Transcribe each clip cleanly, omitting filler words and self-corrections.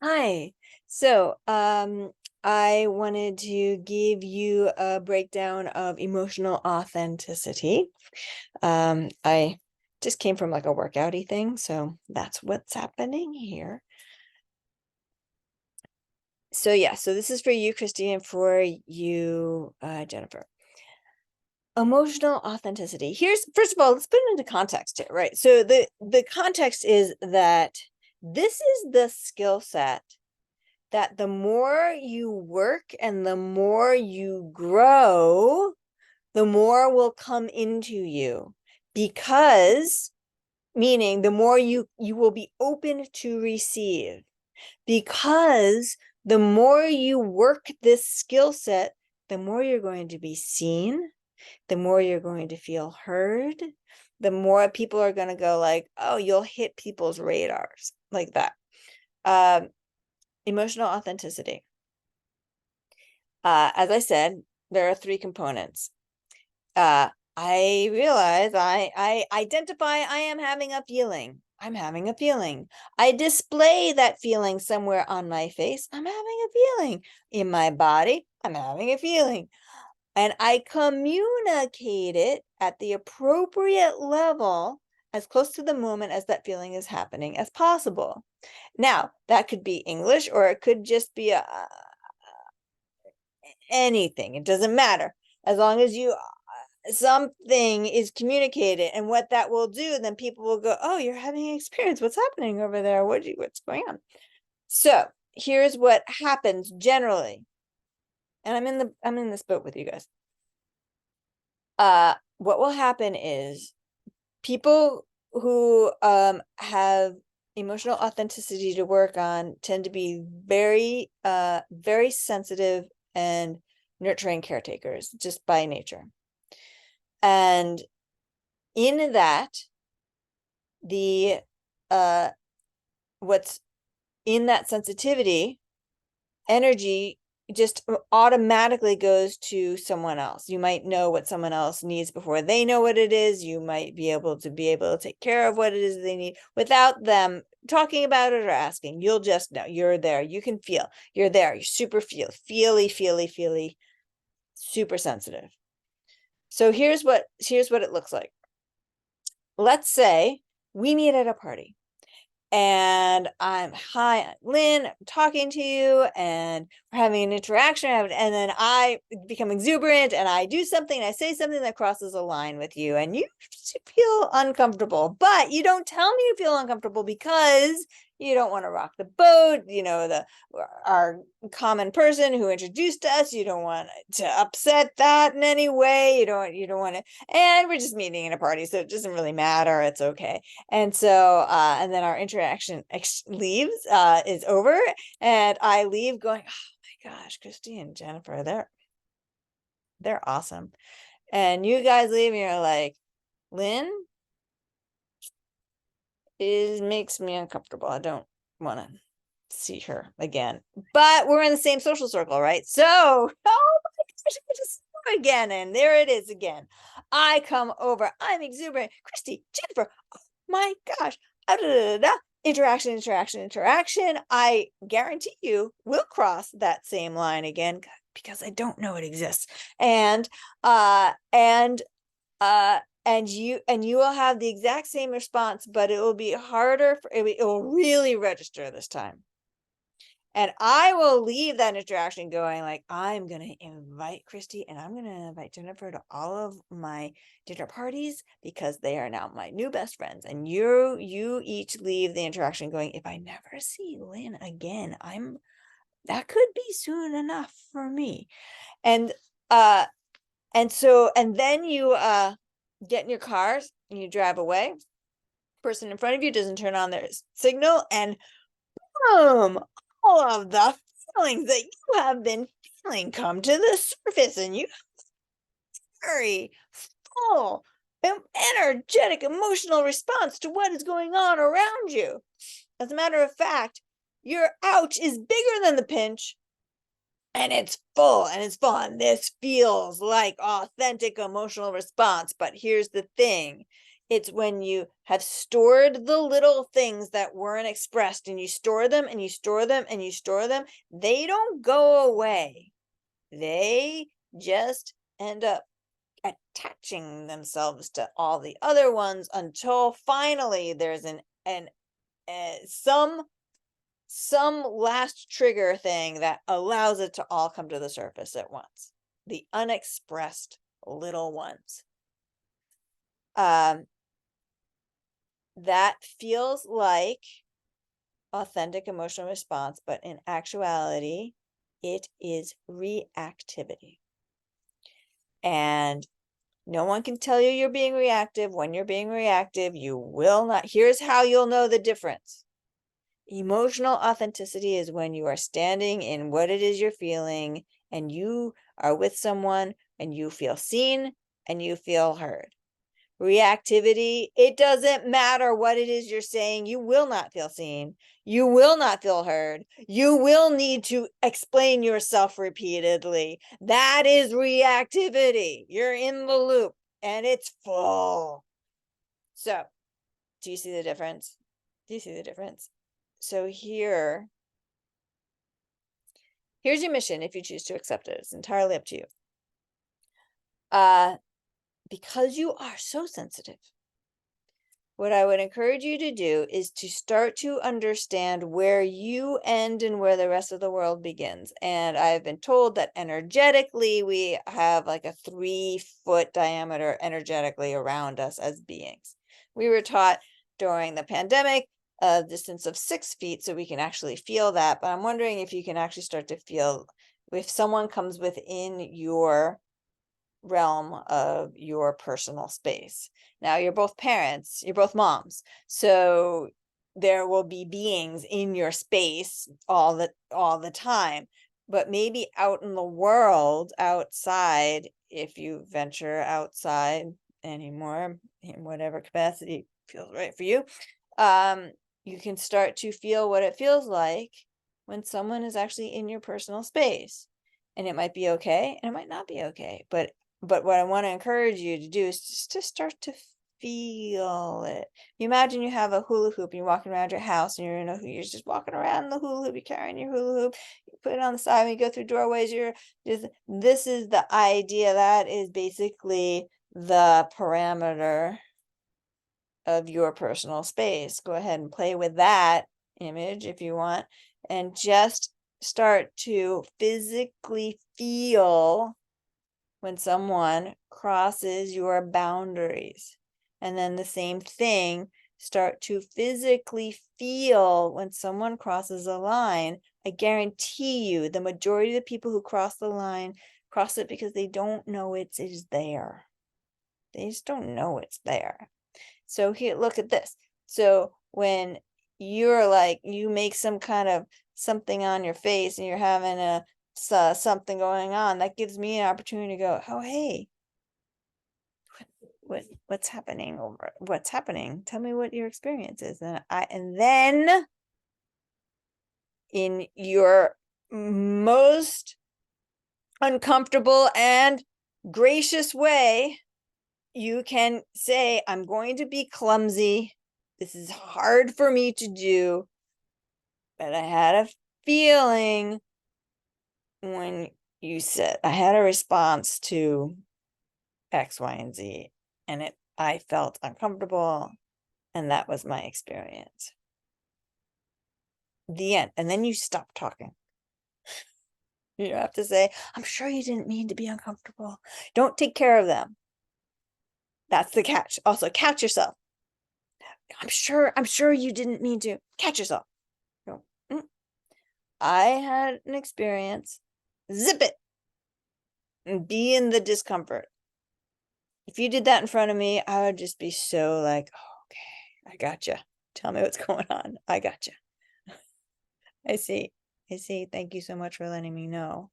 Hi. So, I wanted to give you a breakdown of emotional authenticity. I just came from like a workouty thing, so that's what's happening here. So yeah, so this is for you, Christy, and for you, Jennifer. Emotional authenticity. Here's, first of all, let's put it into context here, right? So the context is that this is the skill set that the more you work and the more you grow, the more will come into you, because meaning the more you will be open to receive, because the more you work this skill set, the more you're going to be seen, the more you're going to feel heard, the more people are going to go like, oh, you'll hit people's radars like that. Emotional authenticity. As I said, there are three components. I realize I identify I am having a feeling. I'm having a feeling. I display that feeling somewhere on my face. I'm having a feeling. In my body, I'm having a feeling. And I communicate it at the appropriate level, as close to the moment as that feeling is happening as possible. Now, that could be English, or it could just be anything. It doesn't matter. As long as you something is communicated, and what that will do, then people will go, oh, you're having an experience. What's happening over there? What's going on? So here's what happens generally. And I'm in this boat with you guys. What will happen is people who have emotional authenticity to work on tend to be very sensitive and nurturing caretakers just by nature. And in that, the what's in that sensitivity energy just automatically goes to someone else. You might know what someone else needs before they know what it is. You might be able to take care of what it is they need without them talking about it or asking. You'll just know. You're there. You can feel. You're there. You're super feely, super sensitive. So here's what it looks like. Let's say we meet at a party. And hi, I'm Lynn, I'm talking to you, and we're having an interaction, and then I become exuberant, and I do something, I say something that crosses a line with you, and you feel uncomfortable, but you don't tell me you feel uncomfortable because you don't want to rock the boat, our common person who introduced us, you don't want to upset that in any way, you don't want to, and we're just meeting in a party, so it doesn't really matter, it's okay. And so, and then our interaction leaves, is over, and I leave going, oh my gosh, Christy and Jennifer, they're awesome. And you guys leave and you're like, Lynn makes me uncomfortable. I don't want to see her again. But we're in the same social circle, right? So, oh my gosh, I just saw her again, and there it is again. I come over, I'm exuberant, Christy, Jennifer, oh my gosh, interaction. I guarantee you will cross that same line again because I don't know it exists. And uh and uh and you will have the exact same response, but it will be harder it will really register this time. And I will leave that interaction going like, I'm going to invite Christy and I'm going to invite Jennifer to all of my dinner parties because they are now my new best friends. And you each leave the interaction going, if I never see Lynn again, that could be soon enough for me. And then you get in your cars and you drive away. Person in front of you doesn't turn on their signal, and boom, all of the feelings that you have been feeling come to the surface, and you very full, energetic, emotional response to what is going on around you. As a matter of fact, your ouch is bigger than the pinch, and it's full and it's fun. This feels like authentic emotional response. But here's the thing. It's when you have stored the little things that weren't expressed, and you store them and you store them and you store them. They don't go away. They just end up attaching themselves to all the other ones until finally there's some last trigger thing that allows it to all come to the surface at once. The unexpressed little ones. That feels like authentic emotional response, but in actuality, it is reactivity. And no one can tell you you're being reactive. When you're being reactive, you will not. Here's how you'll know the difference. Emotional authenticity is when you are standing in what it is you're feeling, and you are with someone and you feel seen and you feel heard. Reactivity, it doesn't matter what it is you're saying, you will not feel seen, you will not feel heard, you will need to explain yourself repeatedly. That is reactivity. You're in the loop and it's full. So, do you see the difference? Do you see the difference? So here's your mission if you choose to accept it. It's entirely up to you. Because you are so sensitive, what I would encourage you to do is to start to understand where you end and where the rest of the world begins. And I've been told that energetically, we have like a 3-foot diameter energetically around us as beings. We were taught during the pandemic a distance of 6 feet so we can actually feel that. But I'm wondering if you can actually start to feel if someone comes within your realm of your personal space. Now, you're both parents, you're both moms, so there will be beings in your space all the time. But maybe out in the world, outside, if you venture outside anymore, in whatever capacity feels right for you, you can start to feel what it feels like when someone is actually in your personal space. And it might be okay, and it might not be okay, but what I want to encourage you to do is just to start to feel it. You imagine you have a hula hoop and you're walking around your house, and you're just walking around the hula hoop, you're carrying your hula hoop, you put it on the side, when you go through doorways, this is the idea. That is basically the parameter of your personal space. Go ahead and play with that image if you want, and just start to physically feel when someone crosses your boundaries. And then the same thing, start to physically feel when someone crosses a line. I guarantee you the majority of the people who cross the line cross it because they don't know it is there. They just don't know it's there. So here, look at this. So when you're like, you make some kind of something on your face and you're having something going on, that gives me an opportunity to go, oh, hey, what's happening what's happening? Tell me what your experience is. And then in your most uncomfortable and gracious way, you can say, I'm going to be clumsy. This is hard for me to do, but I had a feeling when you said, I had a response to X, Y, and Z, and I felt uncomfortable, and that was my experience. The end. And then you stop talking. You don't have to say, I'm sure you didn't mean to be uncomfortable. Don't take care of them. That's the catch. Also, catch yourself. I'm sure you didn't mean to. Catch yourself. Go, I had an experience. Zip it. And be in the discomfort. If you did that in front of me, I would just be so like, oh, okay, I gotcha. Tell me what's going on. I gotcha. I see. Thank you so much for letting me know.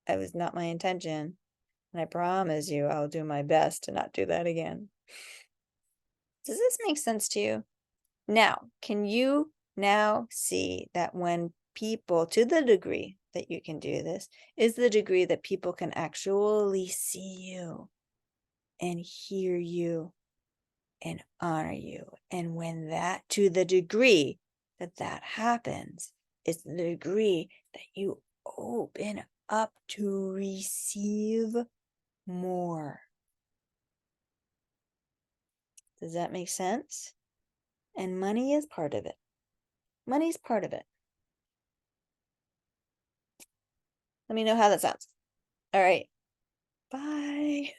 That was not my intention. And I promise you, I'll do my best to not do that again. Does this make sense to you? Now, can you now see that when people, to the degree that you can do this, is the degree that people can actually see you and hear you and honor you. And when that, to the degree that that happens, is the degree that you open up to receive more. Does that make sense? And money is part of it. Money's part of it. Let me know how that sounds. All right. Bye.